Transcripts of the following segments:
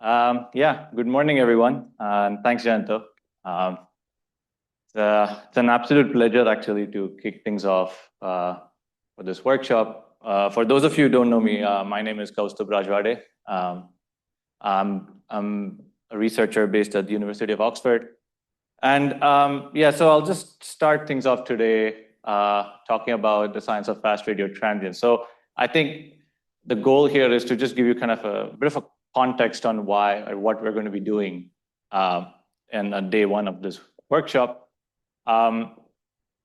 Yeah, good morning, everyone, and thanks, Jayanta. It's an absolute pleasure, actually, to kick things off for this workshop. For those of you who don't know me, my name is Kaustubh Rajwade. I'm a researcher based at the University of Oxford. And yeah, so I'll just start things off today talking about the science of fast radio transients. So I think the goal here is to just give you kind of a bit of a context on why or what we're going to be doing in day one of this workshop. And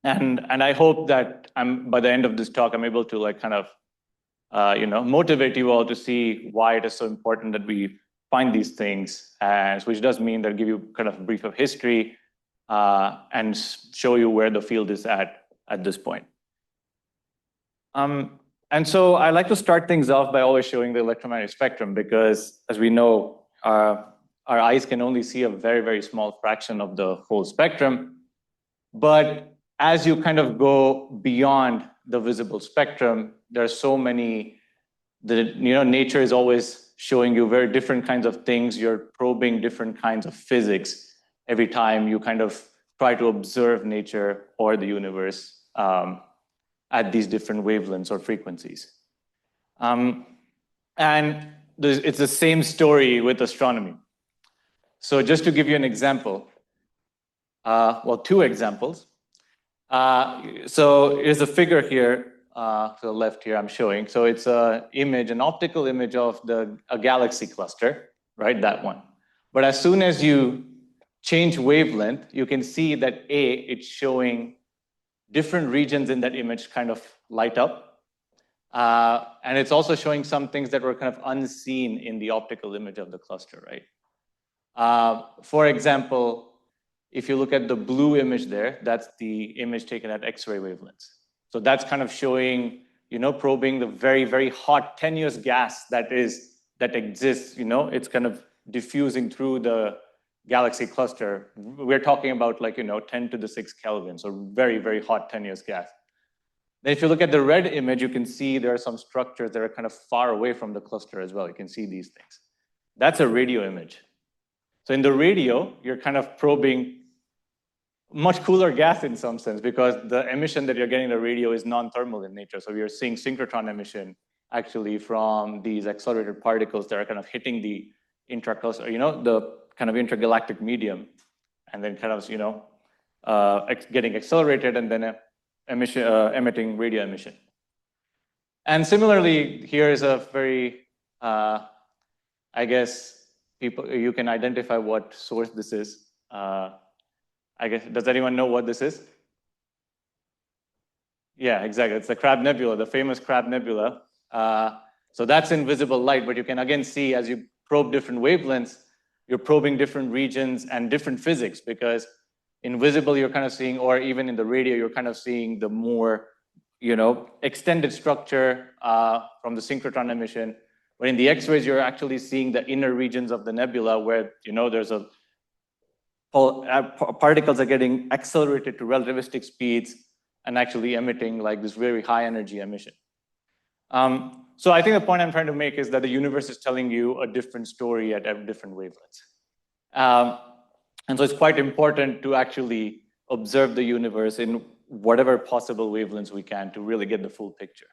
I hope that by the end of this talk, I'm able to like kind of motivate you all to see why it is so important that we find these things, which does mean that give you kind of a brief of history and show you where the field is at this point. And so I like to start things off by always showing the electromagnetic spectrum because, as we know, our eyes can only see a very, very small fraction of the whole spectrum. But as you kind of go beyond the visible spectrum, there are so many, nature is always showing you very different kinds of things. You're probing different kinds of physics every time you kind of try to observe nature or the universe at these different wavelengths or frequencies. And it's the same story with astronomy. So just to give you an example, well, two examples. So here's a figure here, to the left here I'm showing. So it's an optical image of a galaxy cluster, right, that one. But as soon as you change wavelength, you can see that it's showing different regions in that image kind of light up. And it's also showing some things that were kind of unseen in the optical image of the cluster, right? For example, if you look at the blue image there, that's the image taken at X-ray wavelengths. So that's kind of showing, probing the very, very hot tenuous gas that exists, it's kind of diffusing through the galaxy cluster. We're talking about 10 to the 6 Kelvin, so very, very hot tenuous gas. Then if you look at the red image, you can see there are some structures that are kind of far away from the cluster as well. You can see these things. That's a radio image. So in the radio, you're kind of probing much cooler gas in some sense because the emission that you're getting in the radio is non-thermal in nature. So we are seeing synchrotron emission actually from these accelerated particles that are kind of hitting the intracluster, the kind of intergalactic medium, and then kind of, getting accelerated and then emitting radio emission. And similarly, here is a very, I guess, you can identify what source this is. I guess, does anyone know what this is? Yeah, exactly. It's the Crab Nebula, the famous Crab Nebula. So that's invisible light, but you can again see as you probe different wavelengths, you're probing different regions and different physics because invisible you're kind of seeing, or even in the radio, you're kind of seeing the more, extended structure from the synchrotron emission. But in the X-rays, you're actually seeing the inner regions of the nebula where, there's particles are getting accelerated to relativistic speeds and actually emitting like this very high energy emission. So I think the point I'm trying to make is that the universe is telling you a different story at different wavelengths. And so it's quite important to actually observe the universe in whatever possible wavelengths we can to really get the full picture.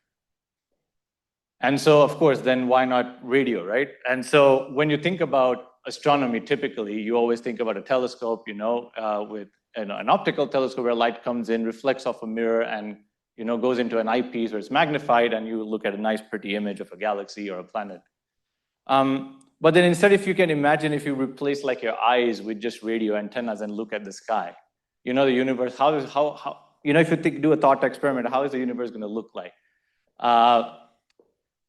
And so, of course, then why not radio, right? And so when you think about astronomy, typically, you always think about a telescope, with an optical telescope where light comes in, reflects off a mirror, and goes into an eyepiece where it's magnified, and you look at a nice, pretty image of a galaxy or a planet. But then instead, if you can imagine if you replace like your eyes with just radio antennas and look at the sky, the universe, if you do a thought experiment, how is the universe going to look like?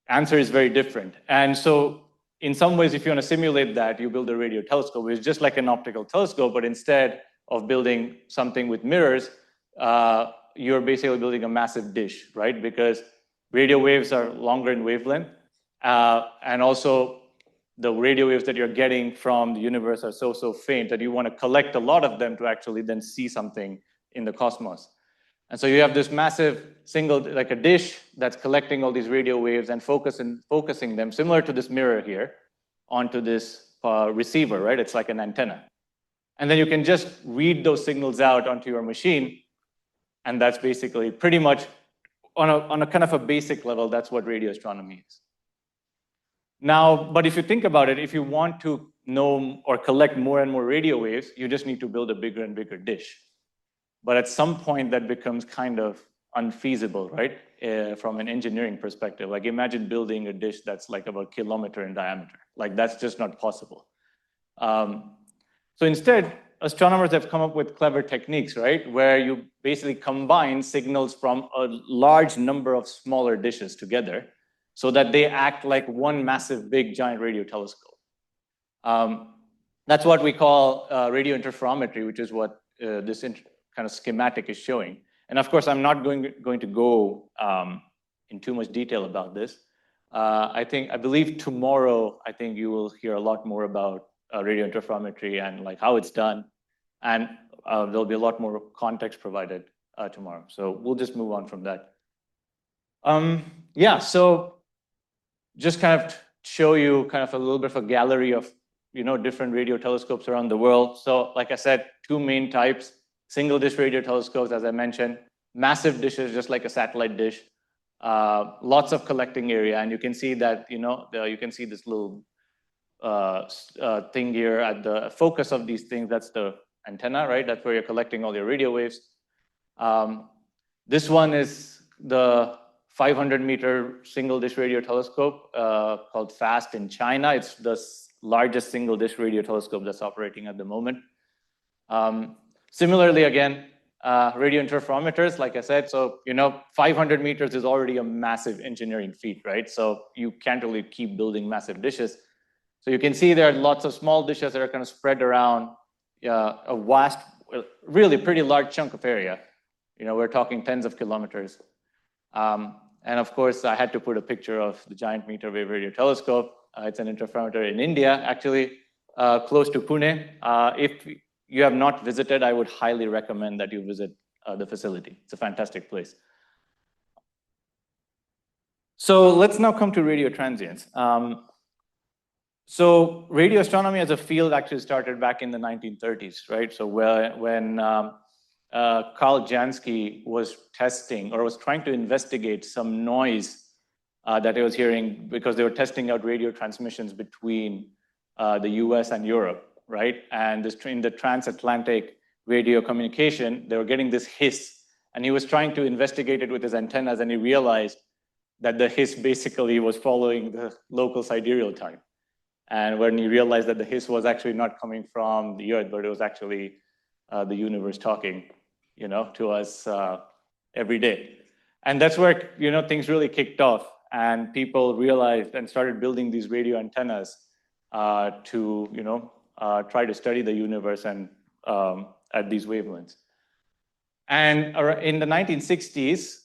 Answer is very different. And so in some ways, if you want to simulate that, you build a radio telescope, which is just like an optical telescope, but instead of building something with mirrors, you're basically building a massive dish, right? Because radio waves are longer in wavelength, and also the radio waves that you're getting from the universe are so faint that you want to collect a lot of them to actually then see something in the cosmos. And so you have this massive like a dish that's collecting all these radio waves and focusing them, similar to this mirror here, onto this receiver, right? It's like an antenna. And then you can just read those signals out onto your machine. And that's basically pretty much on a kind of a basic level, that's what radio astronomy is. Now, but if you think about it, if you want to know or collect more and more radio waves, you just need to build a bigger and bigger dish. But at some point that becomes kind of unfeasible, right? From an engineering perspective. Like imagine building a dish that's like about a kilometer in diameter. Like that's just not possible. So instead, astronomers have come up with clever techniques, right? Where you basically combine signals from a large number of smaller dishes together so that they act like one massive, big, giant radio telescope. That's what we call radio interferometry, which is what this kind of schematic is showing. And of course, I'm not going to go in too much detail about this. I believe tomorrow, I think you will hear a lot more about radio interferometry and like how it's done. And there'll be a lot more context provided tomorrow. So we'll just move on from that. Yeah, so just kind of show you kind of a little bit of a gallery of different radio telescopes around the world. So like I said, two main types, single dish radio telescopes, as I mentioned, massive dishes, just like a satellite dish, lots of collecting area. And you can see that, you can see this little thing here at the focus of these things. That's the antenna, right? That's where you're collecting all your radio waves. This one is the 500-meter single dish radio telescope called FAST in China. It's the largest single dish radio telescope that's operating at the moment. Similarly, again, radio interferometers, like I said, so 500 meters is already a massive engineering feat, right? So you can't really keep building massive dishes. So you can see there are lots of small dishes that are kind of spread around a vast, really pretty large chunk of area. We're talking tens of kilometers. And of course, I had to put a picture of the giant meter wave radio telescope. It's an interferometer in India, actually, close to Pune. If you have not visited, I would highly recommend that you visit the facility. It's a fantastic place. So let's now come to radio transients. So radio astronomy as a field actually started back in the 1930s, right? So when Carl Jansky was testing or was trying to investigate some noise that he was hearing because they were testing out radio transmissions between the US and Europe, right? And in the transatlantic radio communication, they were getting this hiss, and he was trying to investigate it with his antennas, and he realized that the hiss basically was following the local sidereal time. And when he realized that the hiss was actually not coming from the Earth, but it was actually the universe talking, to us every day. And that's where, things really kicked off, and people realized and started building these radio antennas to, try to study the universe and at these wavelengths. And in the 1960s,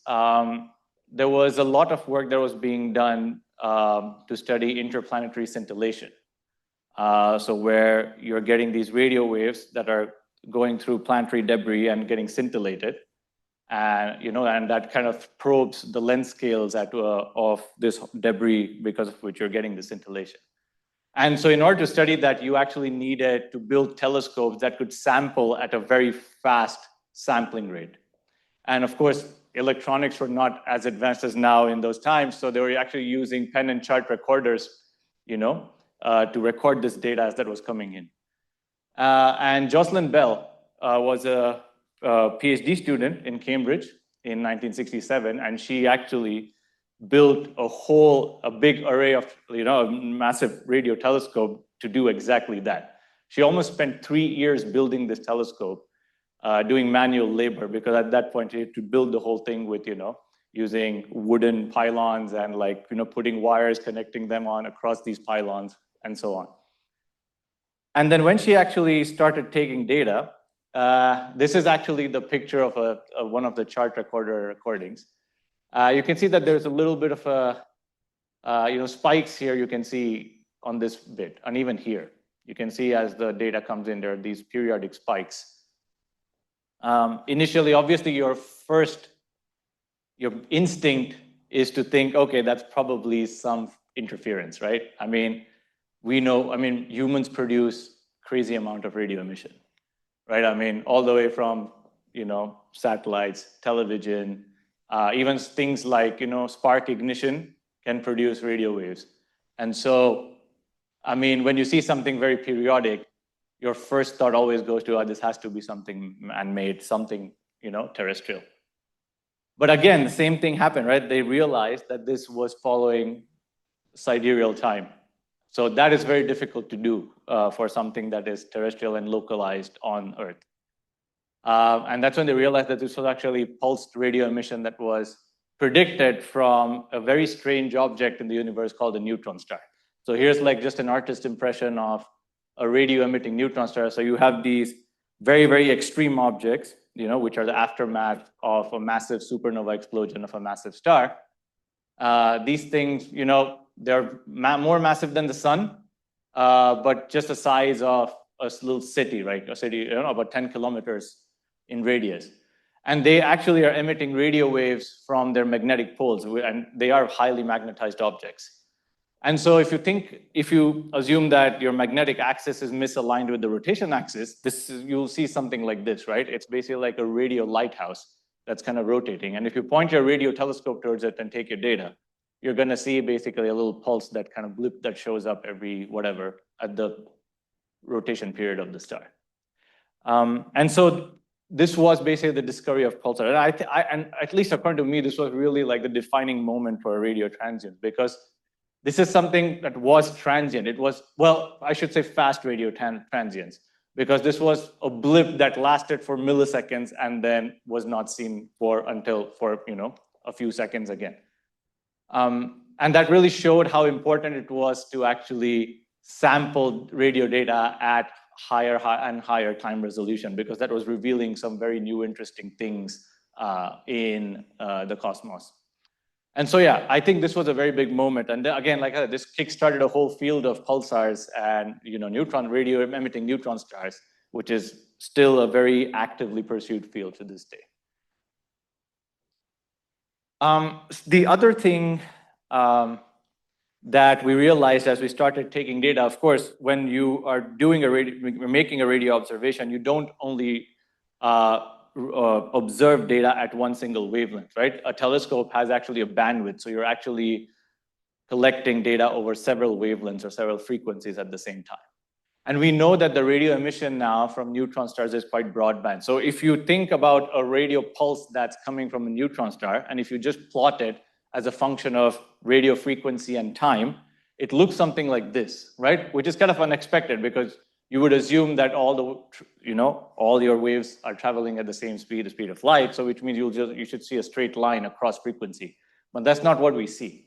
there was a lot of work that was being done to study interplanetary scintillation. So where you're getting these radio waves that are going through planetary debris and getting scintillated. And, and that kind of probes the length scales of this debris because of which you're getting the scintillation. And so in order to study that, you actually needed to build telescopes that could sample at a very fast sampling rate. And of course, electronics were not as advanced as now in those times, so they were actually using pen and chart recorders, to record this data as that was coming in. And Jocelyn Bell was a PhD student in Cambridge in 1967, and she actually built a big array of, a massive radio telescope to do exactly that. She almost spent 3 years building this telescope, doing manual labor, because at that point you had to build the whole thing with, using wooden pylons and putting wires, connecting them across these pylons and so on. And then when she actually started taking data, this is actually the picture of one of the chart recorder recordings. You can see that there's a little bit of spikes here you can see on this bit, and even here. You can see as the data comes in, there are these periodic spikes. Initially, obviously, your instinct is to think, okay, that's probably some interference, right? I mean, we know, I mean, humans produce crazy amount of radio emission, right? I mean, all the way from, satellites, television, even things like, spark ignition can produce radio waves. And so, I mean, when you see something very periodic, your first thought always goes to, this has to be something man-made, something, terrestrial. But again, the same thing happened, right? They realized that this was following sidereal time. So that is very difficult to do for something that is terrestrial and localized on Earth. And that's when they realized that this was actually pulsed radio emission that was predicted from a very strange object in the universe called a neutron star. So here's like just an artist's impression of a radio emitting neutron star. So you have these very, very extreme objects, which are the aftermath of a massive supernova explosion of a massive star. These things, they're more massive than the sun, but just the size of a little city, right? A city, about 10 kilometers in radius. And they actually are emitting radio waves from their magnetic poles, and they are highly magnetized objects. And so if you assume that your magnetic axis is misaligned with the rotation axis, you'll see something like this, right? It's basically like a radio lighthouse that's kind of rotating. And if you point your radio telescope towards it and take your data, you're going to see basically a little pulse that kind of blip that shows up every whatever at the rotation period of the star. And so this was basically the discovery of pulsar. And at least according to me, this was really like the defining moment for a radio transient, because this is something that was transient. It was, well, I should say fast radio transients, because this was a blip that lasted for milliseconds and then was not seen for a few seconds again. And that really showed how important it was to actually sample radio data at higher and higher time resolution, because that was revealing some very new, interesting things in the cosmos. And so, yeah, I think this was a very big moment. And again, like I said, this kickstarted a whole field of pulsars and radio emitting neutron stars, which is still a very actively pursued field to this day. The other thing that we realized as we started taking data, of course, when you are making a radio observation, you don't only observe data at one single wavelength, right? A telescope has actually a bandwidth, so you're actually collecting data over several wavelengths or several frequencies at the same time. And we know that the radio emission now from neutron stars is quite broadband. So if you think about a radio pulse that's coming from a neutron star, and if you just plot it as a function of radio frequency and time, it looks something like this, right? Which is kind of unexpected, because you would assume that all your waves are traveling at the same speed, the speed of light, so which means you should see a straight line across frequency. But that's not what we see.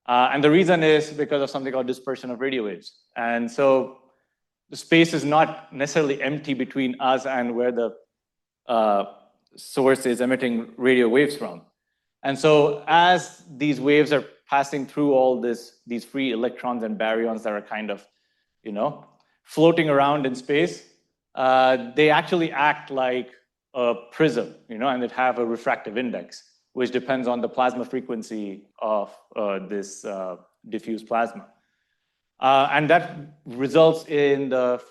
And the reason is because of something called dispersion of radio waves. And so the space is not necessarily empty between us and where the source is emitting radio waves from. And so as these waves are passing through all these free electrons and baryons that are kind of, floating around in space, they actually act like a prism, and they have a refractive index, which depends on the plasma frequency of this diffuse plasma. And that results in the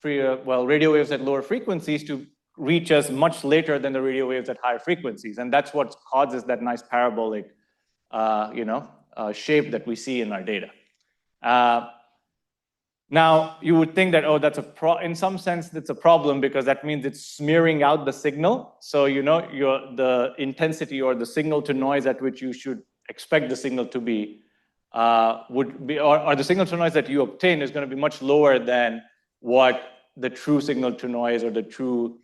radio waves at lower frequencies to reach us much later than the radio waves at higher frequencies. And that's what causes that nice parabolic shape that we see in our data. Now, you would think that, in some sense, that's a problem, because that means it's smearing out the signal. So, the intensity or the signal to noise at which you should expect the signal to be, would be, or the signal to noise that you obtain is going to be much lower than what the true signal to noise or the true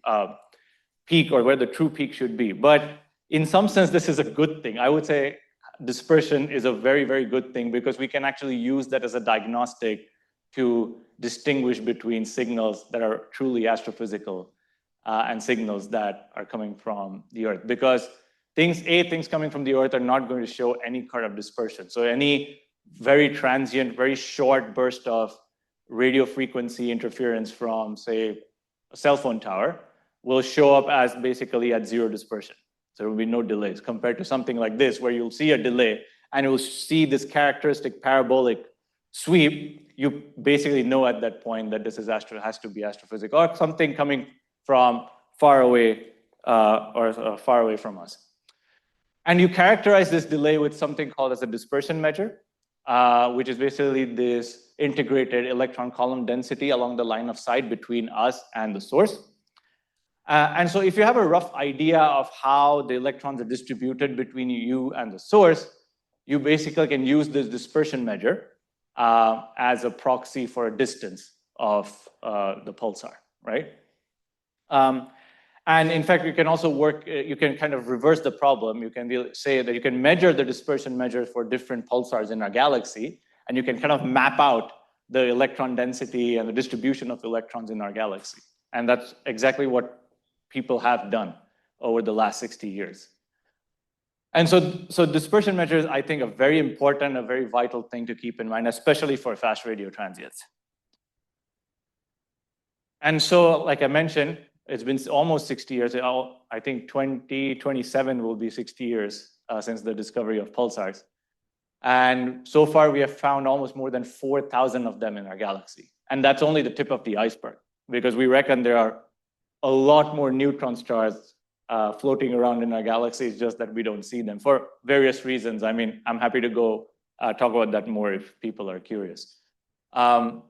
peak, or where the true peak should be. But in some sense, this is a good thing. I would say dispersion is a very, very good thing, because we can actually use that as a diagnostic to distinguish between signals that are truly astrophysical and signals that are coming from the Earth. Because things coming from the Earth are not going to show any kind of dispersion. So any very transient, very short burst of radio frequency interference from, say, a cell phone tower will show up as basically at zero dispersion. So there will be no delays, compared to something like this, where you'll see a delay and you'll see this characteristic parabolic sweep, you basically know at that point that this is has to be astrophysics or something coming from far away far away from us. And you characterize this delay with something called as a dispersion measure, which is basically this integrated electron column density along the line of sight between us and the source. And so if you have a rough idea of how the electrons are distributed between you and the source, you basically can use this dispersion measure as a proxy for a distance of the pulsar, right? And in fact, you can also you can kind of reverse the problem. You can say that you can measure the dispersion measures for different pulsars in our galaxy, and you can kind of map out the electron density and the distribution of electrons in our galaxy. And that's exactly what people have done over the last 60 years. And so dispersion measures, I think, are very important, a very vital thing to keep in mind, especially for fast radio transients. And so, like I mentioned, it's been almost 60 years. I think 2027 will be 60 years since the discovery of pulsars. And so far, we have found almost more than 4,000 of them in our galaxy. And that's only the tip of the iceberg, because we reckon there are a lot more neutron stars floating around in our galaxy. It's just that we don't see them for various reasons. I mean, I'm happy to go talk about that more if people are curious. And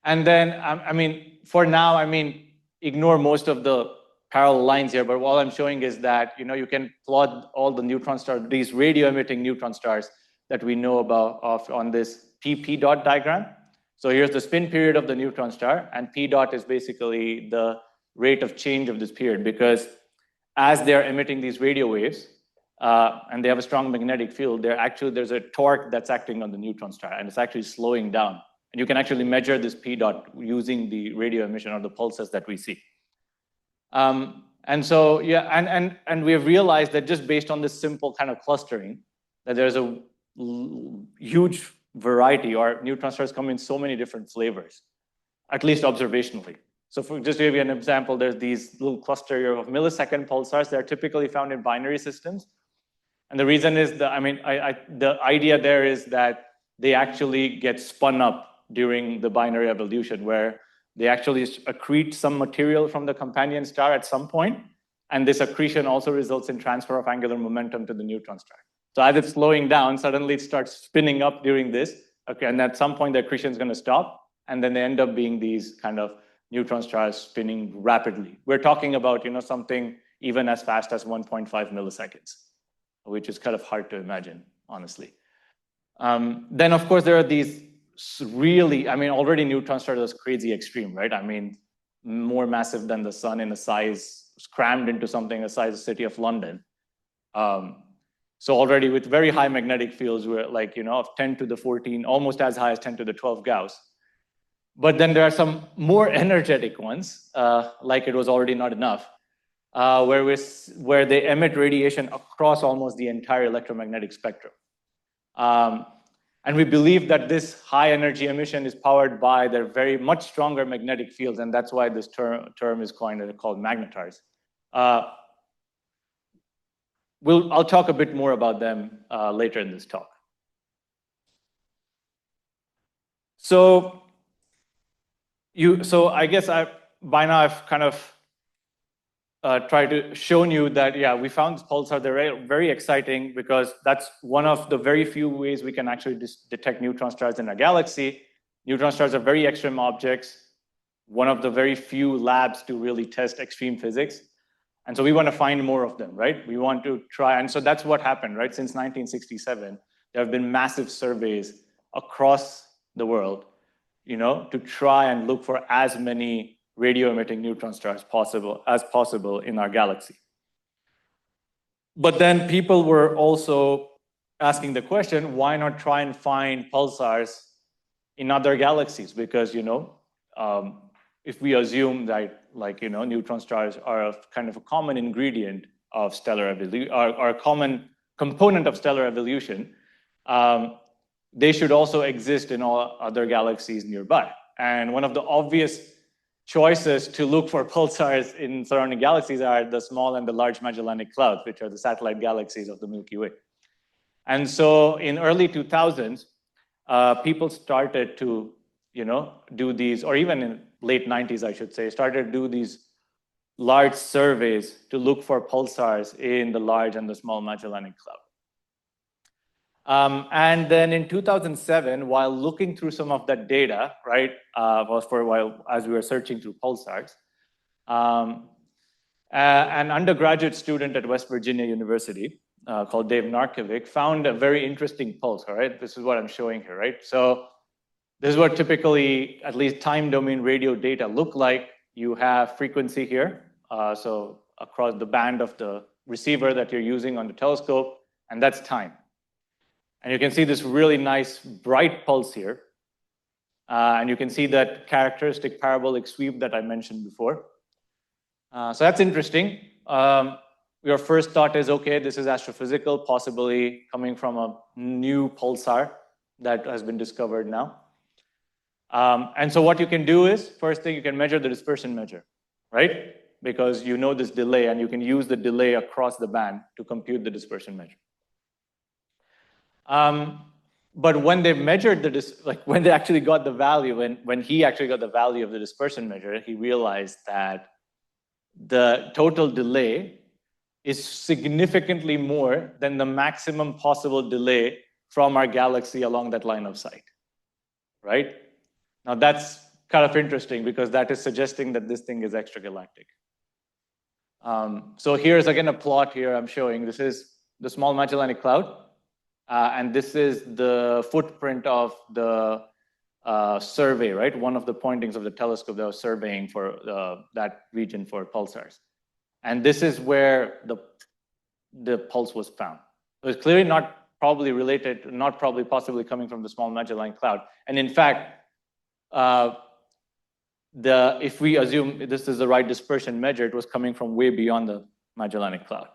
then, I mean, for now, I mean, ignore most of the parallel lines here, but all I'm showing is that, you know, you can plot all the neutron stars, these radio emitting neutron stars that we know about on this p dot diagram. So here's the spin period of the neutron star, and p dot is basically the rate of change of this period, because as they're emitting these radio waves, and they have a strong magnetic field, there's a torque that's acting on the neutron star, and it's actually slowing down. And you can actually measure this p dot using the radio emission or the pulses that we see. And so, yeah, and we have realized that just based on this simple kind of clustering, that there's a huge variety, or neutron stars come in so many different flavors, at least observationally. So for just to give you an example, there's these little cluster of millisecond pulsars that are typically found in binary systems. And the reason is that, I mean, the idea there is that they actually get spun up during the binary evolution, where they actually accrete some material from the companion star at some point, and this accretion also results in transfer of angular momentum to the neutron star. So as it's slowing down, suddenly it starts spinning up during this, okay, and at some point the accretion is going to stop, and then they end up being these kind of neutron stars spinning rapidly. We're talking about, you know, something even as fast as 1.5 milliseconds, which is kind of hard to imagine, honestly. Then, of course, there are these really, I mean, already neutron stars are crazy extreme, right? I mean, more massive than the sun in a size, crammed into something the size of the city of London. So already with very high magnetic fields, we're like, you know, of 10 to the 14, almost as high as 10 to the 12 Gauss. But then there are some more energetic ones, like it was already not enough, where they emit radiation across almost the entire electromagnetic spectrum. And we believe that this high energy emission is powered by their very much stronger magnetic fields, and that's why this term is called magnetars. I'll talk a bit more about them later in this talk. So I guess by now I've kind of tried to show you that, yeah, we found this pulsar. They're very exciting because that's one of the very few ways we can actually detect neutron stars in our galaxy. Neutron stars are very extreme objects, one of the very few labs to really test extreme physics. And so we want to find more of them, right? We want to try, and so that's what happened, right? Since 1967, there have been massive surveys across the world, you know, to try and look for as many radio-emitting neutron stars as possible in our galaxy. But then people were also asking the question, why not try and find pulsars in other galaxies? Because, you know, if we assume that, like, you know, neutron stars are a kind of a common ingredient of stellar evolution, are a common component of stellar evolution, they should also exist in all other galaxies nearby. And one of the obvious choices to look for pulsars in surrounding galaxies are the small and the large Magellanic Clouds, which are the satellite galaxies of the Milky Way. And so in early 2000s, people started to, do these, or even in late 90s, I should say, started to do these large surveys to look for pulsars in the Large and the Small Magellanic Cloud. And then in 2007, while looking through some of that data, right, was for a while as we were searching through pulsars, an undergraduate student at West Virginia University called Dave Narkovic found a very interesting pulse, all right? This is what I'm showing here, right? So this is what typically, at least time domain radio data look like. You have frequency here, so across the band of the receiver that you're using on the telescope, and that's time. And you can see this really nice bright pulse here. And you can see that characteristic parabolic sweep that I mentioned before. So that's interesting. Your first thought is, okay, this is astrophysical, possibly coming from a new pulsar that has been discovered now. And so what you can do is, first thing, you can measure the dispersion measure, right? Because you know this delay, and you can use the delay across the band to compute the dispersion measure. But when they measured when they actually got the value, when he actually got the value of the dispersion measure, he realized that the total delay is significantly more than the maximum possible delay from our galaxy along that line of sight, right? Now that's kind of interesting because that is suggesting that this thing is extragalactic. So here's again a plot here I'm showing. This is the Small Magellanic Cloud. And this is the footprint of the survey, right? One of the pointings of the telescope that was surveying for that region for pulsars. And this is where the pulse was found. It was clearly not probably related, not probably possibly coming from the Small Magellanic Cloud. And in fact, if we assume this is the right dispersion measure, it was coming from way beyond the Magellanic Cloud.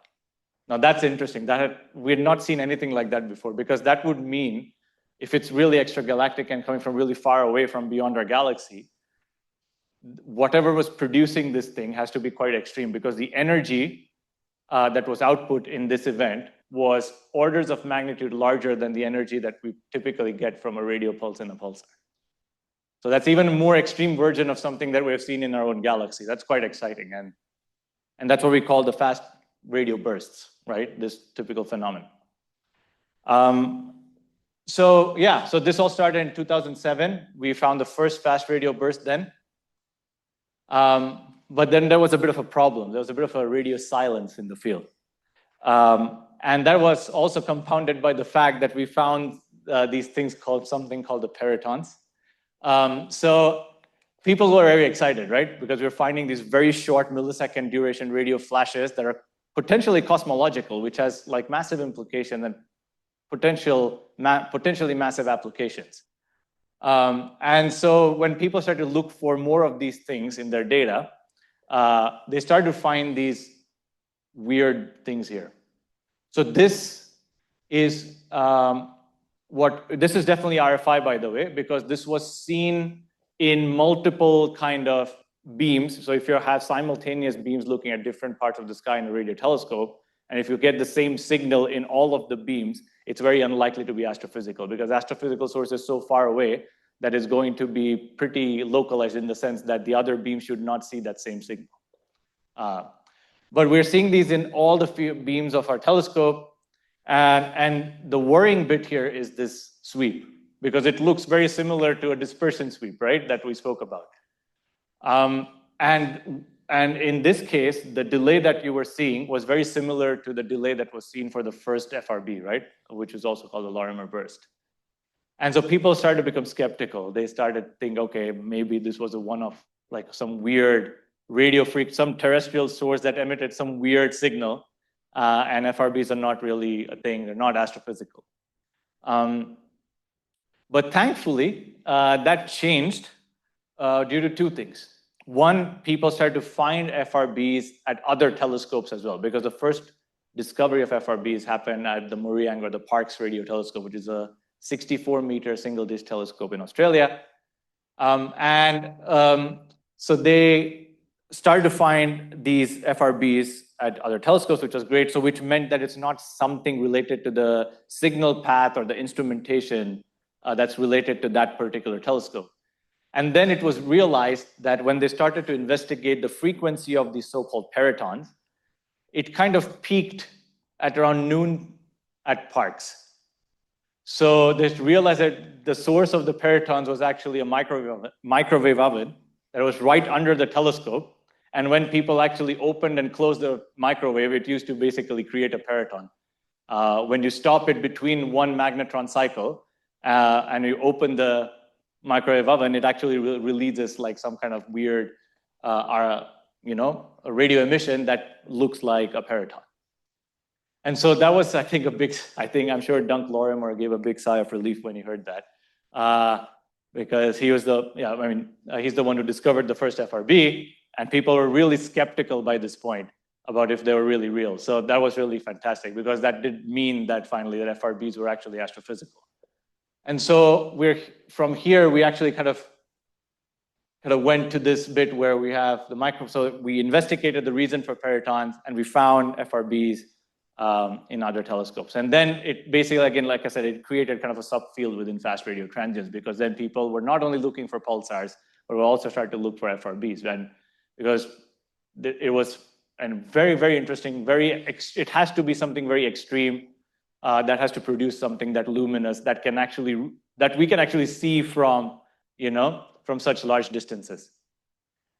Now that's interesting. We had not seen anything like that before, because that would mean if it's really extragalactic and coming from really far away from beyond our galaxy, whatever was producing this thing has to be quite extreme, because the energy that was output in this event was orders of magnitude larger than the energy that we typically get from a radio pulse in a pulsar. So that's even a more extreme version of something that we've seen in our own galaxy. That's quite exciting. And that's what we call the fast radio bursts, right? This typical phenomenon. So this all started in 2007. We found the first fast radio burst then. But then there was a bit of a problem. There was a bit of a radio silence in the field. And that was also compounded by the fact that we found these things something called the peritons. So people were very excited, right? Because we're finding these very short millisecond duration radio flashes that are potentially cosmological, which has like massive implications and potentially massive applications. And so when people started to look for more of these things in their data, they started to find these weird things here. So this is definitely RFI, by the way, because this was seen in multiple kind of beams. So if you have simultaneous beams looking at different parts of the sky in a radio telescope, and if you get the same signal in all of the beams, it's very unlikely to be astrophysical, because astrophysical source is so far away that is going to be pretty localized in the sense that the other beam should not see that same signal. But we're seeing these in all the beams of our telescope. And the worrying bit here is this sweep, because it looks very similar to a dispersion sweep, right, that we spoke about. And in this case, the delay that you were seeing was very similar to the delay that was seen for the first FRB, right, which is also called the Lorimer burst. And so people started to become skeptical. They started to think, okay, maybe this was a one-off, like some weird radio some terrestrial source that emitted some weird signal, and FRBs are not really a thing. They're not astrophysical. But thankfully, that changed due to two things. One, people started to find FRBs at other telescopes as well, because the first discovery of FRBs happened at the Murray or the Parkes Radio Telescope, which is a 64-meter single-dish telescope in Australia. So they started to find these FRBs at other telescopes, which was great. So which meant that it's not something related to the signal path or the instrumentation that's related to that particular telescope. And then it was realized that when they started to investigate the frequency of these so-called peritons, it kind of peaked at around noon at Parkes. So they realized that the source of the peritons was actually a microwave oven that was right under the telescope. And when people actually opened and closed the microwave, it used to basically create a periton. When you stop it between one magnetron cycle and you open the microwave oven, it actually releases like some kind of weird, a radio emission that looks like a periton. And so that was, I think, I'm sure Dunk Lorimer gave a big sigh of relief when he heard that, because he was he's the one who discovered the first FRB, and people were really skeptical by this point about if they were really real. So that was really fantastic, because that did mean that finally that FRBs were actually astrophysical. And so from here, we actually kind of went to this bit where we have the so we investigated the reason for peritons, and we found FRBs in other telescopes. And then it basically, again, like I said, it created kind of a subfield within fast radio transients, because then people were not only looking for pulsars, but we also started to look for FRBs. And because it was a very, very interesting, it has to be something very extreme that has to produce something that luminous that we can actually see from such large distances.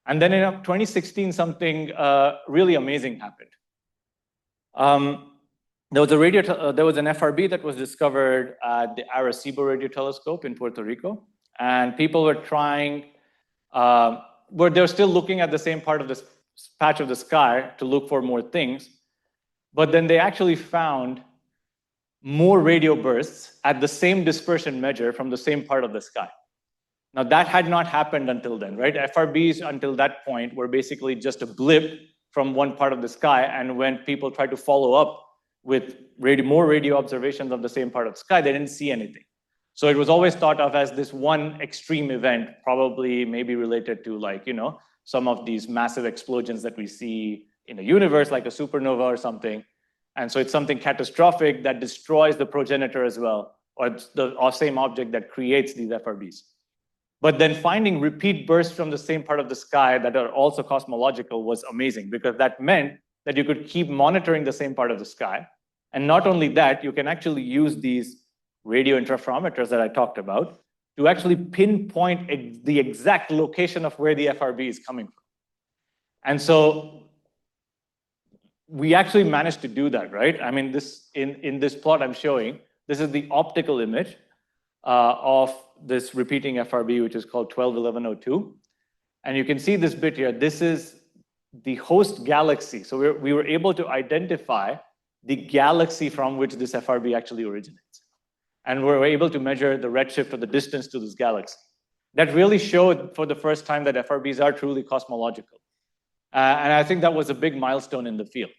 And then in 2016, something really amazing happened. There was an FRB that was discovered at the Arecibo Radio Telescope in Puerto Rico, and people were trying, they were still looking at the same part of this patch of the sky to look for more things, but then they actually found more radio bursts at the same dispersion measure from the same part of the sky. Now that had not happened until then, right? FRBs until that point were basically just a blip from one part of the sky, and when people tried to follow up with more radio observations of the same part of the sky, they didn't see anything. So it was always thought of as this one extreme event, probably maybe related to some of these massive explosions that we see in the universe, like a supernova or something. And so it's something catastrophic that destroys the progenitor as well, or the same object that creates these FRBs. But then finding repeat bursts from the same part of the sky that are also cosmological was amazing, because that meant that you could keep monitoring the same part of the sky. And not only that, you can actually use these radio interferometers that I talked about to actually pinpoint the exact location of where the FRB is coming from. And so we actually managed to do that, right? I mean, in this plot I'm showing, this is the optical image of this repeating FRB, which is called 121102. And you can see this bit here. This is the host galaxy. So we were able to identify the galaxy from which this FRB actually originates. And we were able to measure the redshift or the distance to this galaxy. That really showed for the first time that FRBs are truly cosmological. And I think that was a big milestone in the field.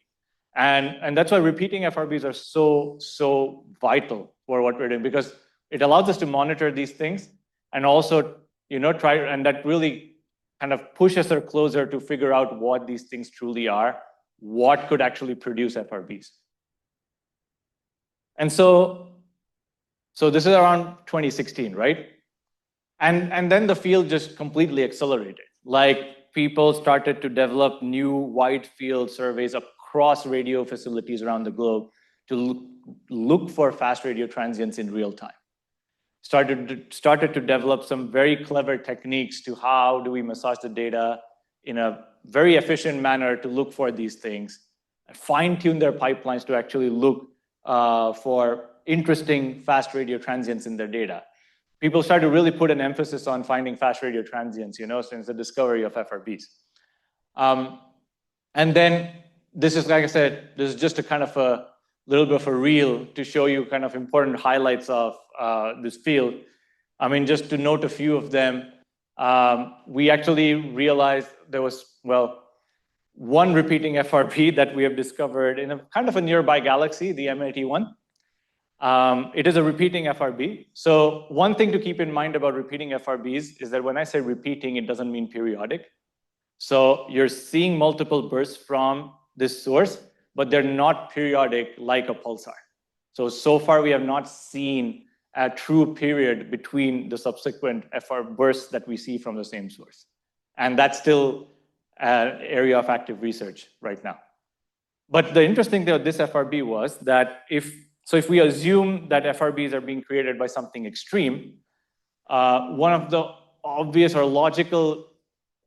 And that's why repeating FRBs are so vital for what we're doing, because it allows us to monitor these things and also, and that really kind of pushes us closer to figure out what these things truly are, what could actually produce FRBs. And so this is around 2016, right? And then the field just completely accelerated. Like, people started to develop new wide field surveys across radio facilities around the globe to look for fast radio transients in real time. Started to develop some very clever techniques to how do we massage the data in a very efficient manner to look for these things, fine-tune their pipelines to actually look for interesting fast radio transients in their data. People started to really put an emphasis on finding fast radio transients, since the discovery of FRBs. And then this is, like I said, this is just a kind of a little bit of a reel to show you kind of important highlights of this field. I mean, just to note a few of them, we actually realized there was, one repeating FRB that we have discovered in a kind of a nearby galaxy, the M81. It is a repeating FRB. So one thing to keep in mind about repeating FRBs is that when I say repeating, it doesn't mean periodic. So you're seeing multiple bursts from this source, but they're not periodic like a pulsar. So far we have not seen a true period between the subsequent FR bursts that we see from the same source. And that's still an area of active research right now. But the interesting thing with this FRB was that if we assume that FRBs are being created by something extreme, one of the obvious or logical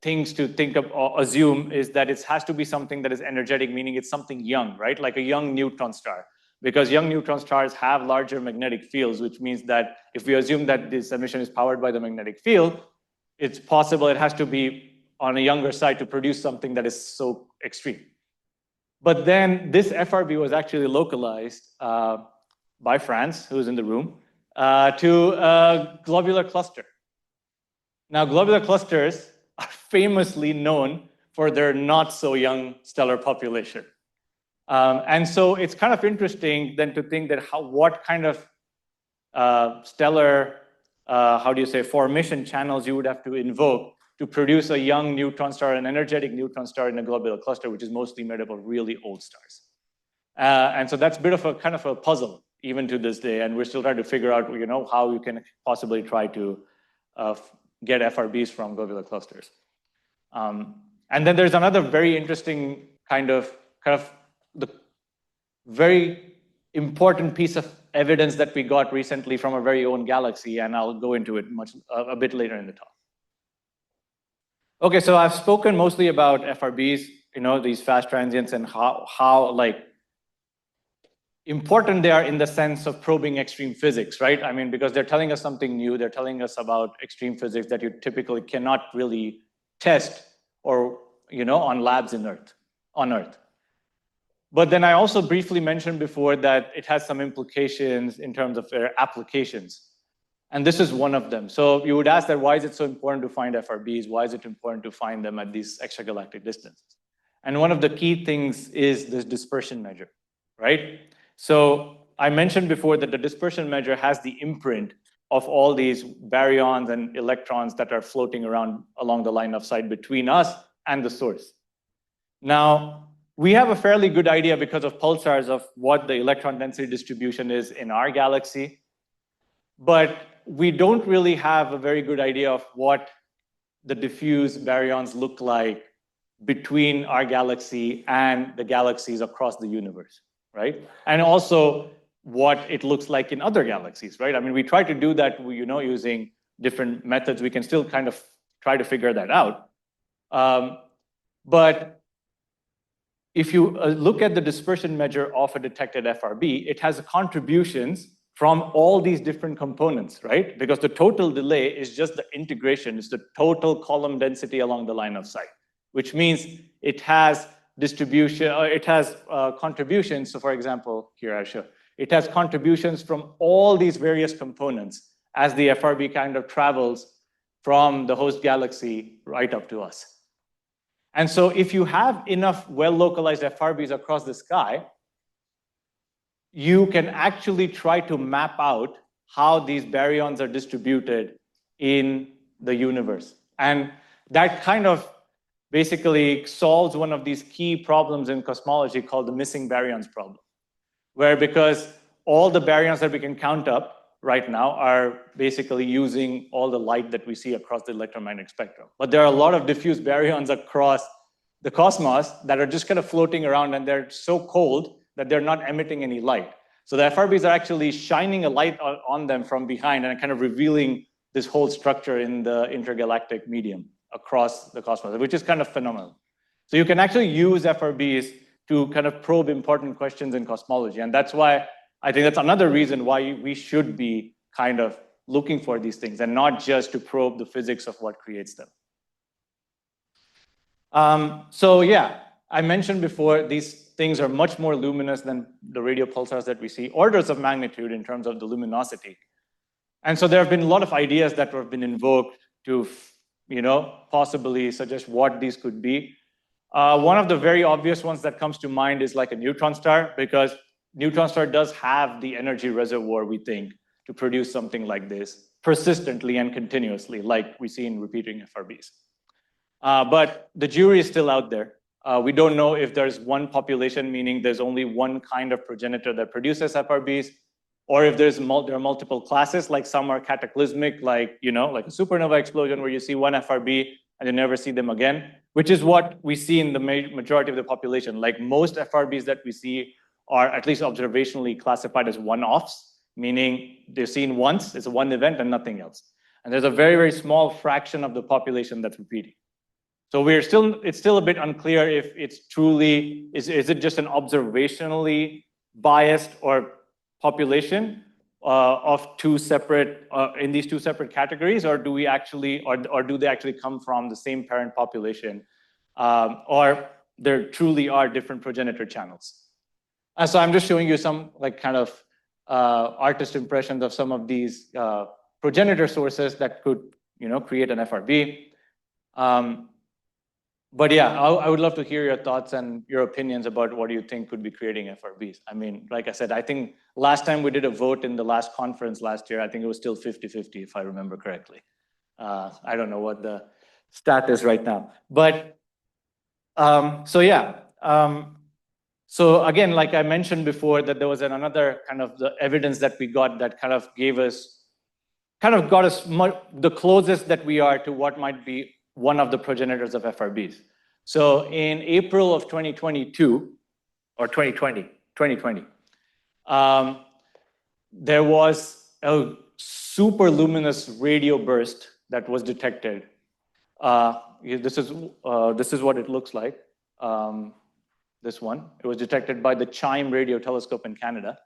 things to think of or assume is that it has to be something that is energetic, meaning it's something young, right? Like a young neutron star. Because young neutron stars have larger magnetic fields, which means that if we assume that this emission is powered by the magnetic field, it's possible it has to be on a younger side to produce something that is so extreme. But then this FRB was actually localized by France, who's in the room, to a globular cluster. Now, globular clusters are famously known for their not so young stellar population. And so it's kind of interesting then to think that what kind of stellar, formation channels you would have to invoke to produce a young neutron star, an energetic neutron star in a globular cluster, which is mostly made up of really old stars. And so that's a bit of a kind of a puzzle even to this day, and we're still trying to figure out, how you can possibly try to get FRBs from globular clusters. And then there's another very interesting kind of the very important piece of evidence that we got recently from our very own galaxy, and I'll go into it a bit later in the talk. Okay, so I've spoken mostly about FRBs, these fast transients, and how important they are in the sense of probing extreme physics, right? I mean, because they're telling us something new, they're telling us about extreme physics that you typically cannot really test or, on labs on Earth. But then I also briefly mentioned before that it has some implications in terms of their applications. And this is one of them. So you would ask that, why is it so important to find FRBs? Why is it important to find them at these extragalactic distances? And one of the key things is this dispersion measure, right? So I mentioned before that the dispersion measure has the imprint of all these baryons and electrons that are floating around along the line of sight between us and the source. Now, we have a fairly good idea because of pulsars of what the electron density distribution is in our galaxy, but we don't really have a very good idea of what the diffuse baryons look like between our galaxy and the galaxies across the universe, right? And also what it looks like in other galaxies, right? I mean, we try to do that, using different methods. We can still kind of try to figure that out. But if you look at the dispersion measure of a detected FRB, it has contributions from all these different components, right? Because the total delay is just the integration, it's the total column density along the line of sight, which means it has distribution, it has contributions. So for example, here I show, it has contributions from all these various components as the FRB kind of travels from the host galaxy right up to us. And so if you have enough well-localized FRBs across the sky, you can actually try to map out how these baryons are distributed in the universe. And that kind of basically solves one of these key problems in cosmology called the missing baryons problem, where because all the baryons that we can count up right now are basically using all the light that we see across the electromagnetic spectrum. But there are a lot of diffuse baryons across the cosmos that are just kind of floating around, and they're so cold that they're not emitting any light. So the FRBs are actually shining a light on them from behind and kind of revealing this whole structure in the intergalactic medium across the cosmos, which is kind of phenomenal. So you can actually use FRBs to kind of probe important questions in cosmology. And that's why I think that's another reason why we should be kind of looking for these things and not just to probe the physics of what creates them. So yeah, I mentioned before, these things are much more luminous than the radio pulsars that we see, orders of magnitude in terms of the luminosity. And so there have been a lot of ideas that have been invoked to, possibly suggest what these could be. One of the very obvious ones that comes to mind is like a neutron star, because neutron star does have the energy reservoir, we think, to produce something like this persistently and continuously, like we see in repeating FRBs. But the jury is still out there. We don't know if there's one population, meaning there's only one kind of progenitor that produces FRBs, or if there are multiple classes, like some are cataclysmic, like, like a supernova explosion where you see one FRB and you never see them again, which is what we see in the majority of the population. Like most FRBs that we see are at least observationally classified as one-offs, meaning they're seen once, it's one event and nothing else. And there's a very, very small fraction of the population that's repeating. So it's still a bit unclear if it's truly, is it just an observationally biased or population of two separate, in these two separate categories, or do we actually, or do they actually come from the same parent population, or there truly are different progenitor channels? And so I'm just showing you some like kind of artist impressions of some of these progenitor sources that could, create an FRB. But yeah, I would love to hear your thoughts and your opinions about what you think could be creating FRBs. I mean, like I said, I think last time we did a vote in the last conference last year, I think it was still 50-50, if I remember correctly. I don't know what the stat is right now. But, so yeah. So again, like I mentioned before, that there was another kind of the evidence that we got that kind of got us the closest that we are to what might be one of the progenitors of FRBs. So in April of 2022, or 2020, there was a super luminous radio burst that was detected. This is what it looks like. This one, it was detected by the CHIME radio telescope in Canada.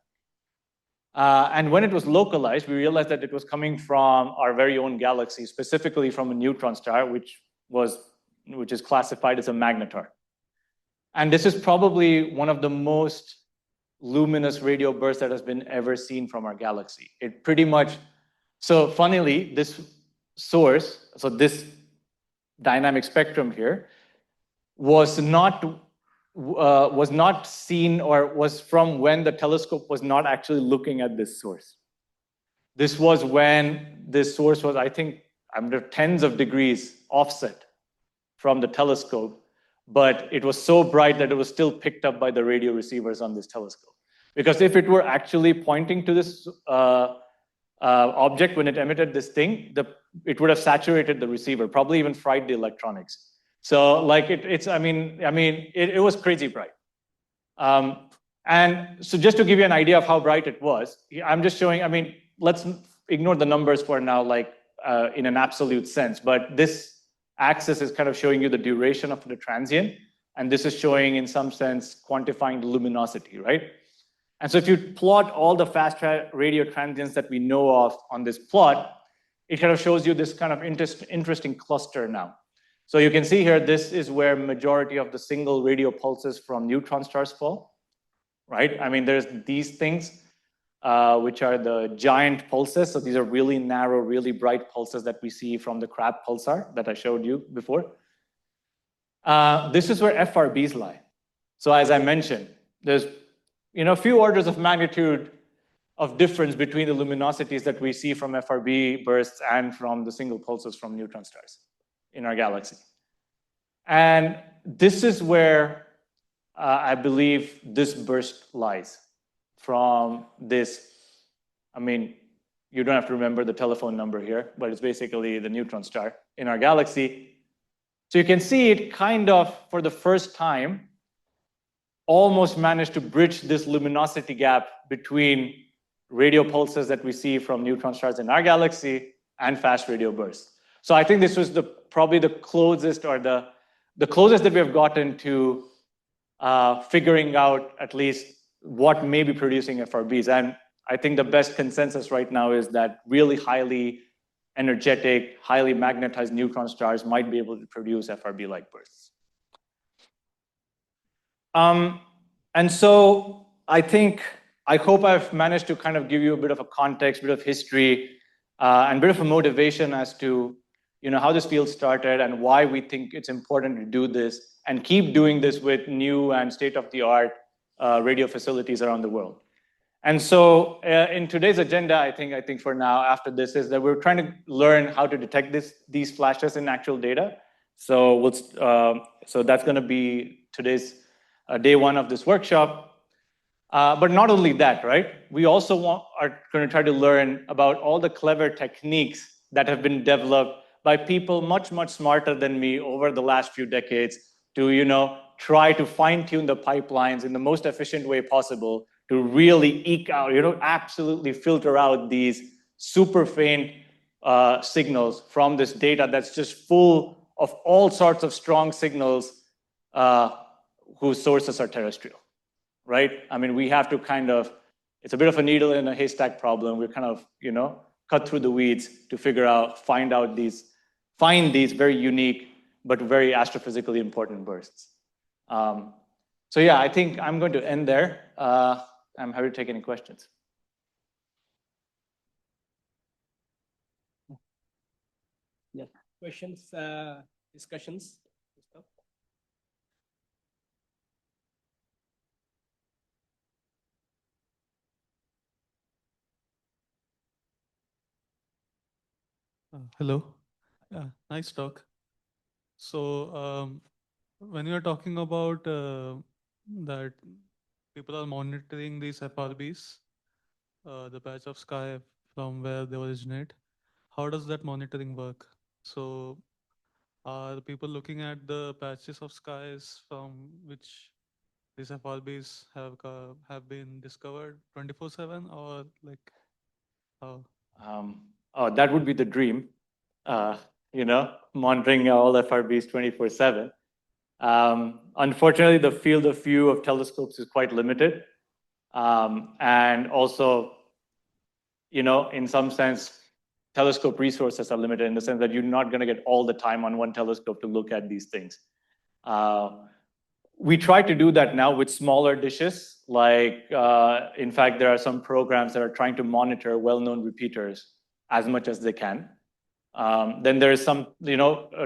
And when it was localized, we realized that it was coming from our very own galaxy, specifically from a neutron star, which is classified as a magnetar. And this is probably one of the most luminous radio bursts that has been ever seen from our galaxy. It pretty much, so funnily, this source, so this dynamic spectrum here, was not seen, or was from when the telescope was not actually looking at this source. This was when this source was, I think, under tens of degrees offset from the telescope, but it was so bright that it was still picked up by the radio receivers on this telescope. Because if it were actually pointing to this object when it emitted this thing, it would have saturated the receiver, probably even fried the electronics. So like it was crazy bright. And so just to give you an idea of how bright it was, I'm just showing, let's ignore the numbers for now, like in an absolute sense, but this axis is kind of showing you the duration of the transient, and this is showing in some sense quantifying the luminosity, right? And so if you plot all the fast radio transients that we know of on this plot, it kind of shows you this kind of interesting cluster now. So you can see here, this is where majority of the single radio pulses from neutron stars fall, right? There's these things, which are the giant pulses. So these are really narrow, really bright pulses that we see from the Crab pulsar that I showed you before. This is where FRBs lie. So as I mentioned, there's a few orders of magnitude of difference between the luminosities that we see from FRB bursts and from the single pulses from neutron stars in our galaxy. And this is where I believe this burst lies. From this, you don't have to remember the telephone number here, but it's basically the neutron star in our galaxy. So you can see it kind of, for the first time, almost managed to bridge this luminosity gap between radio pulses that we see from neutron stars in our galaxy and fast radio bursts. So I think this was probably the closest, or the closest that we have gotten to figuring out at least what may be producing FRBs. And I think the best consensus right now is that really highly energetic, highly magnetized neutron stars might be able to produce FRB-like bursts. And so I hope I've managed to kind of give you a bit of a context, bit of history, and a bit of a motivation as to how this field started and why we think it's important to do this and keep doing this with new and state-of-the-art radio facilities around the world. And so in today's agenda, I think for now, after this, is that we're trying to learn how to detect these flashes in actual data. So so that's going to be today's day one of this workshop. But not only that, right? We also are going to try to learn about all the clever techniques that have been developed by people much, much smarter than me over the last few decades to, try to fine-tune the pipelines in the most efficient way possible to really eke out, absolutely filter out these super faint signals from this data that's just full of all sorts of strong signals whose sources are terrestrial, right? I mean, we have to it's a bit of a needle in a haystack problem. We're cut through the weeds to find these very unique but very astrophysically important bursts. So yeah, I think I'm going to end there. I'm happy to take any questions. Yeah. Questions, discussions? Hello. Nice talk. So when you're talking about that people are monitoring these FRBs, the patch of sky from where they originate, how does that monitoring work? So are people looking at the patches of skies from which these FRBs have been discovered 24/7, or like how? That would be the dream, monitoring all FRBs 24/7. Unfortunately, the field of view of telescopes is quite limited. And also, in some sense, telescope resources are limited in the sense that you're not going to get all the time on one telescope to look at these things. We try to do that now with smaller dishes. Like, in fact, there are some programs that are trying to monitor well-known repeaters as much as they can. Then there's some,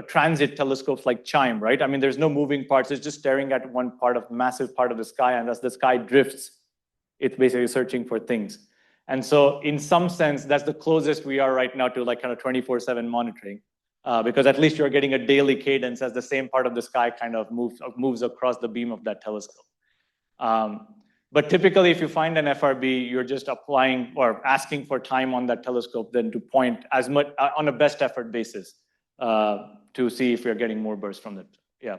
transit telescopes like CHIME, right? I mean, there's no moving parts. It's just staring at one massive part of the sky, and as the sky drifts, it's basically searching for things. And so in some sense, that's the closest we are right now to 24/7 monitoring, because at least you're getting a daily cadence as the same part of the sky moves across the beam of that telescope. But typically, if you find an FRB, you're just applying or asking for time on that telescope then to point as much on a best effort basis to see if you're getting more bursts from the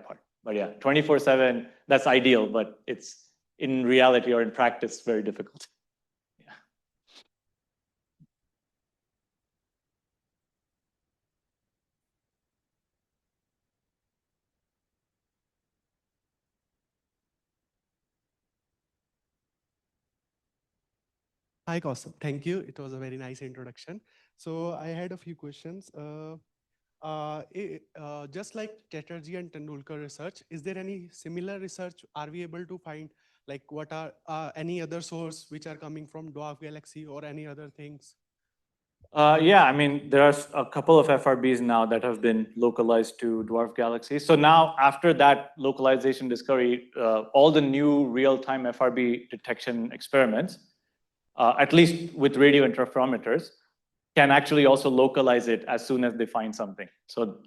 part. But yeah, 24/7, that's ideal, but it's in reality or in practice very difficult. Yeah. Hi, Kaustubh. Thank you. It was a very nice introduction. So I had a few questions. Just like Chatterjee and Tendulkar research, is there any similar research? Are we able to find what are any other source which are coming from dwarf galaxy or any other things? Yeah, I mean, there are a couple of FRBs now that have been localized to dwarf galaxies. So now, after that localization discovery, all the new real-time FRB detection experiments, at least with radio interferometers, can actually also localize it as soon as they find something. So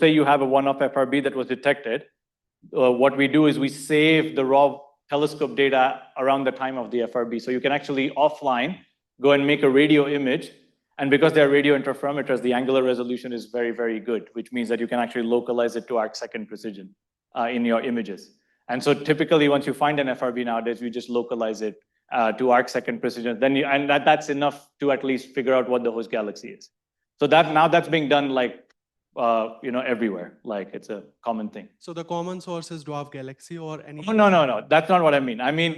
say you have a one-off FRB that was detected, what we do is we save the raw telescope data around the time of the FRB. So you can actually offline go and make a radio image. And because they're radio interferometers, the angular resolution is very, very good, which means that you can actually localize it to arc-second precision in your images. And so typically, once you find an FRB nowadays, you just localize it to arc-second precision. Then that's enough to at least figure out what the host galaxy is. So that's being done everywhere. Like it's a common thing. So the common source is dwarf galaxy or any? Oh, no. That's not what I mean. I mean,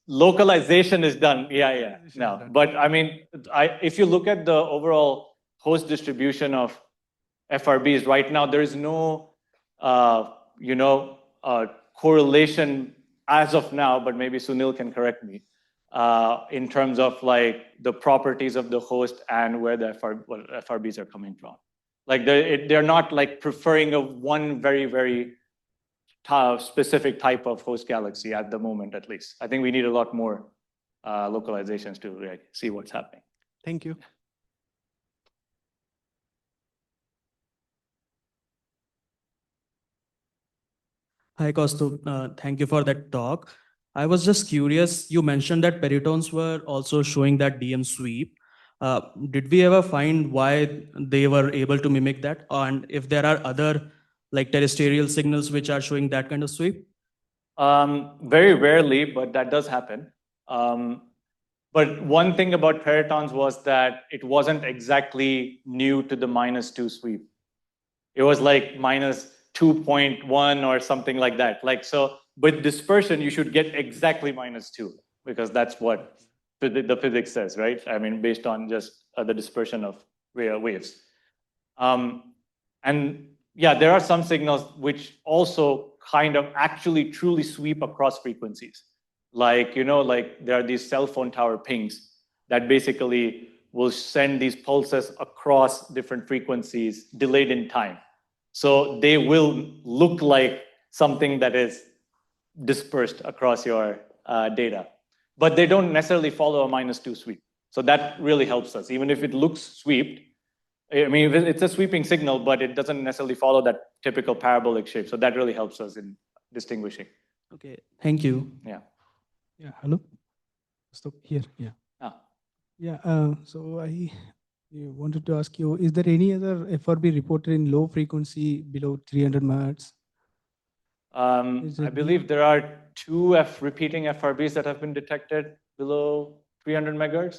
localization is done. Yeah. No, but I mean, if you look at the overall host distribution of FRBs right now, there is no, correlation as of now. But maybe Sunil can correct me in terms of the properties of the host and where the FRBs are coming from. Like they're not preferring one very, very specific type of host galaxy at the moment, at least. I think we need a lot more localizations to see what's happening. Thank you. Hi, Kaustubh. Thank you for that talk. I was just curious, you mentioned that peritons were also showing that DM sweep. Did we ever find why they were able to mimic that? And if there are other like terrestrial signals which are showing that kind of sweep? Very rarely, but that does happen. But one thing about peritons was that it wasn't exactly new to the -2 sweep. It was like -2.1 or something like that. Like, so with dispersion, you should get exactly -2 because that's what the physics says, right? I mean, based on just the dispersion of waves. And yeah, there are some signals which also kind of actually truly sweep across frequencies. Like, like there are these cell phone tower pings that basically will send these pulses across different frequencies delayed in time. So they will look like something that is dispersed across your data, but they don't necessarily follow a -2 sweep. So that really helps us. Even if it looks sweeped, I mean, it's a sweeping signal, but it doesn't necessarily follow that typical parabolic shape. So that really helps us in distinguishing. Okay, thank you. Yeah. Yeah, hello. Stop here. Yeah. Ah. Yeah. So I wanted to ask you: is there any other FRB reported in low frequency below 300 megahertz? I believe there are two repeating FRBs that have been detected below 300 megahertz.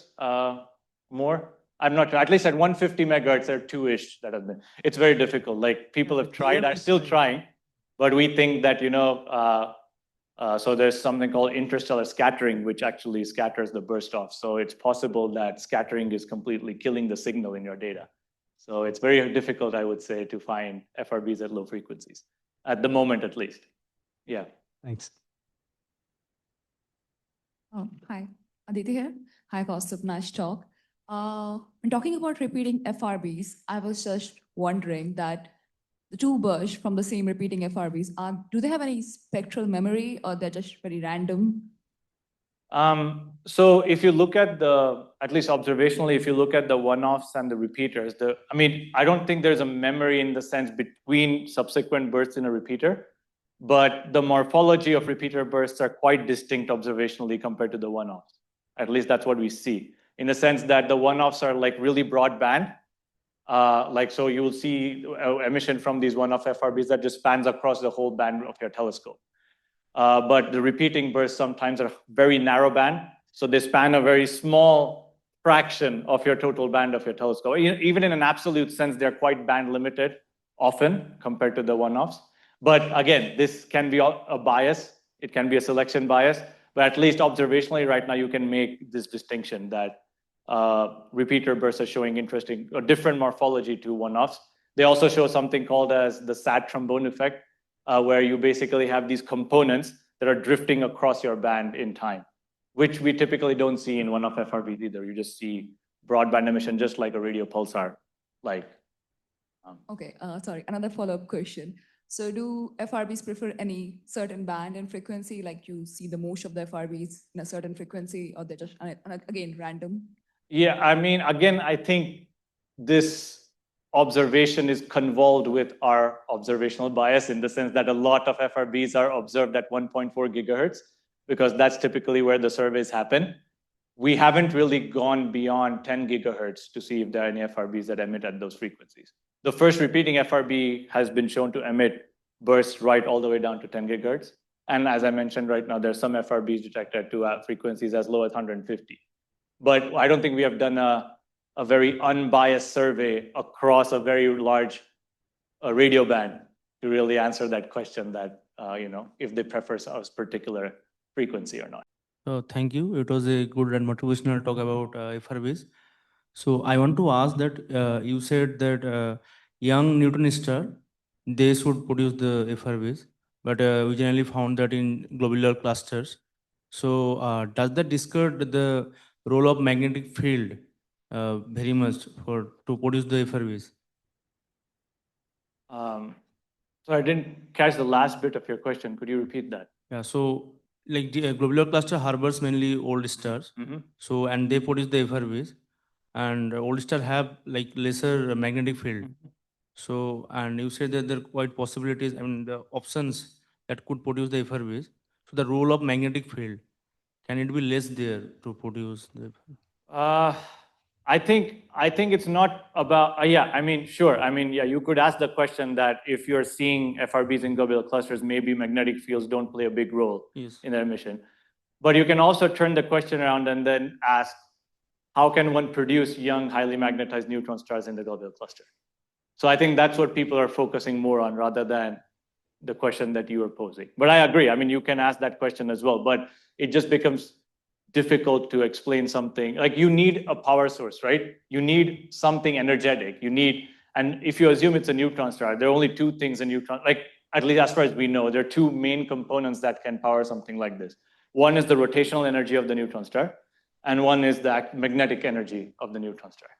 More. I'm not sure. At least at 150 megahertz, there are two-ish that have been. It's very difficult. Like people have tried, are still trying, but we think that so there's something called interstellar scattering, which actually scatters the burst off. So it's possible that scattering is completely killing the signal in your data. So it's very difficult, I would say, to find FRBs at low frequencies, at the moment at least. Yeah. Thanks. Oh, hi, Aditi here. Hi, Kaustubh, nice talk. When talking about repeating FRBs, I was just wondering that the two bursts from the same repeating FRBs, do they have any spectral memory or they're just very random? So if you look at at least observationally, if you look at the one-offs and the repeaters, I don't think there's a memory in the sense between subsequent bursts in a repeater, but the morphology of repeater bursts are quite distinct observationally compared to the one-offs. At least that's what we see, in the sense that the one-offs are like really broadband. So you will see emission from these one-off FRBs that just spans across the whole band of your telescope. But the repeating bursts sometimes are very narrow band, so they span a very small fraction of your total band of your telescope. Even in an absolute sense, they're quite band limited often compared to the one-offs. But again, this can be a bias. It can be a selection bias, but at least observationally right now, you can make this distinction that repeater bursts are showing interesting or different morphology to one-offs. They also show something called as the sad trombone effect, where you basically have these components that are drifting across your band in time, which we typically don't see in one-off FRBs either. You just see broadband emission, just like a radio pulsar. Okay, sorry, another follow-up question. So do FRBs prefer any certain band and frequency, like you see the most of the FRBs in a certain frequency, or they're just, again, random? Yeah, I mean, again, I think this observation is convolved with our observational bias in the sense that a lot of FRBs are observed at 1.4 gigahertz, because that's typically where the surveys happen. We haven't really gone beyond 10 gigahertz to see if there are any FRBs that emit at those frequencies. The first repeating FRB has been shown to emit bursts right all the way down to 10 gigahertz. And as I mentioned right now, there's some FRBs detected to frequencies as low as 150. But I don't think we have done a very unbiased survey across a very large radio band to really answer that question that, if they prefer a particular frequency or not. Thank you. It was a good and motivational talk about FRBs. So I want to ask that you said that young Newton star, they should produce the FRBs, but we generally found that in globular clusters. So does that discard the role of magnetic field very much to produce the FRBs? So I didn't catch the last bit of your question. Could you repeat that? Yeah. So like the globular cluster harbors mainly old stars. Mm-hmm. So and they produce the FRBs, and old stars have like lesser magnetic field. So and you said that there are quite possibilities. I mean the options that could produce the FRBs. So the role of magnetic field, can it be less there to produce the? I think it's not about, yeah, I mean, sure. I mean, yeah, you could ask the question that if you're seeing FRBs in globular clusters, maybe magnetic fields don't play a big role Yes. in their emission. But you can also turn the question around and then ask, how can one produce young, highly magnetized neutron stars in the globular cluster? So I think that's what people are focusing more on rather than the question that you are posing. But I agree. I mean, you can ask that question as well, but it just becomes difficult to explain something. Like you need a power source, right? You need something energetic. You need, and if you assume it's a neutron star, there are only two things a neutron, like at least as far as we know, there are two main components that can power something like this. One is the rotational energy of the neutron star, and one is the magnetic energy of the neutron star.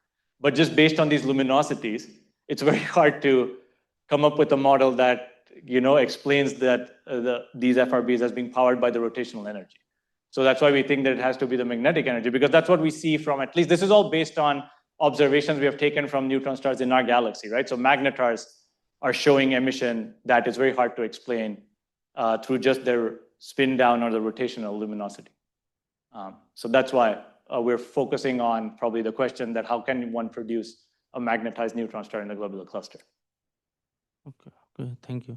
But just based on these luminosities, it's very hard to come up with a model that explains that these FRBs as being powered by the rotational energy. So that's why we think that it has to be the magnetic energy, because that's what we see from, at least this is all based on observations we have taken from neutron stars in our galaxy, right? So magnetars are showing emission that is very hard to explain through just their spin down or the rotational luminosity. So that's why we're focusing on probably the question that how can one produce a magnetized neutron star in the globular cluster? Okay, thank you.